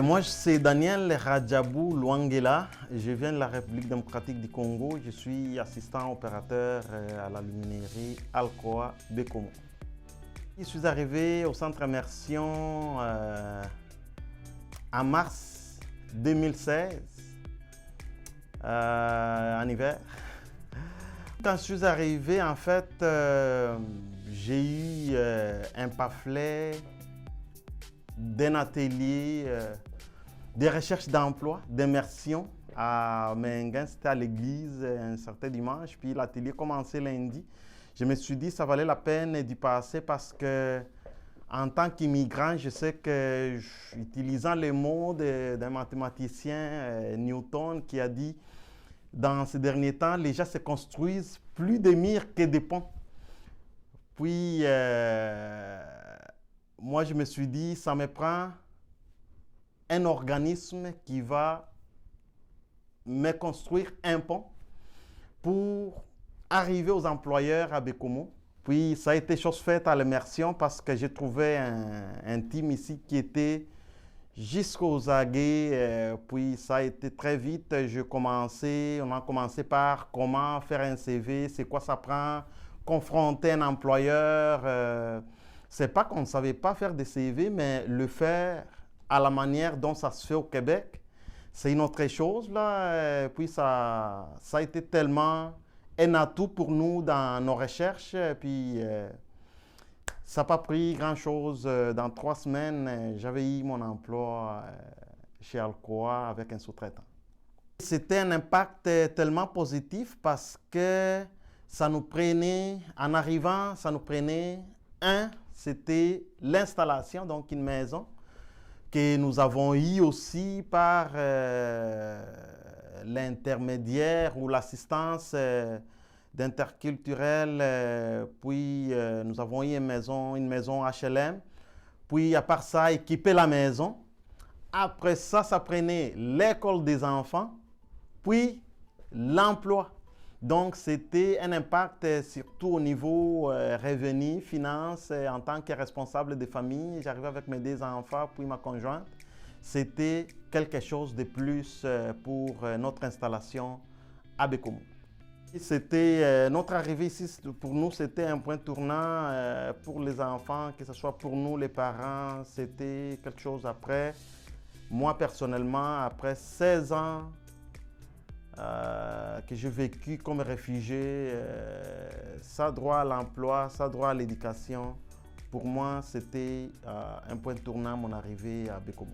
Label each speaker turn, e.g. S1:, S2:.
S1: Moi, c'est Daniel Radjabou Luangela. Je viens de la République démocratique du Congo. Je suis assistant opérateur à la luminerie Alcoa Bekomo. Je suis arrivé au centre immersion en mars 2016, en hiver. Quand je suis arrivé, en fait, j'ai eu un pamphlet d'un atelier de recherche d'emploi, d'immersion à Mengen, c'était à l'église un certain dimanche, puis l'atelier commençait lundi. Je me suis dit que ça valait la peine d'y passer parce que en tant qu'immigrant, je sais que, utilisant les mots d'un mathématicien, Newton, qui a dit dans ces derniers temps, les gens se construisent plus de murs que des ponts. Puis, moi, je me suis dit, ça me prend un organisme qui va me construire un pont pour arriver aux employeurs à Bekomo. Puis, ça a été chose faite à l'immersion parce que j'ai trouvé un team ici qui était jusqu'aux aguets. Puis, ça a été très vite. On a commencé par comment faire un CV, c'est quoi ça prend, confronter un employeur. C'est pas qu'on ne savait pas faire des CV, mais le faire à la manière dont ça se fait au Québec, c'est une autre chose, là. Puis ça a été tellement un atout pour nous dans nos recherches. Puis ça n'a pas pris grand-chose. Dans 3 semaines, j'avais eu mon emploi chez Alcoa avec un sous-traitant. C'était un impact tellement positif parce que ça nous prenait, en arrivant, ça nous prenait c'était l'installation, donc une maison que nous avons eue aussi par l'intermédiaire ou l'assistance d'Interculturel. Puis nous avons eu une maison HLM. Puis à part ça, équiper la maison. Après ça, ça prenait l'école des enfants, puis l'emploi. Donc, c'était un impact surtout au niveau revenu, finances, en tant que responsable de famille. J'arrivais avec mes 2 enfants, puis ma conjointe. C'était quelque chose de plus pour notre installation à Bekomo. Notre arrivée ici, pour nous, c'était un point tournant pour les enfants, que ce soit pour nous, les parents. C'était quelque chose après. Moi, personnellement, après 16 ans, que j'ai vécu comme réfugié, sans droit à l'emploi, sans droit à l'éducation. Pour moi, c'était un point tournant, mon arrivée à Bekomo.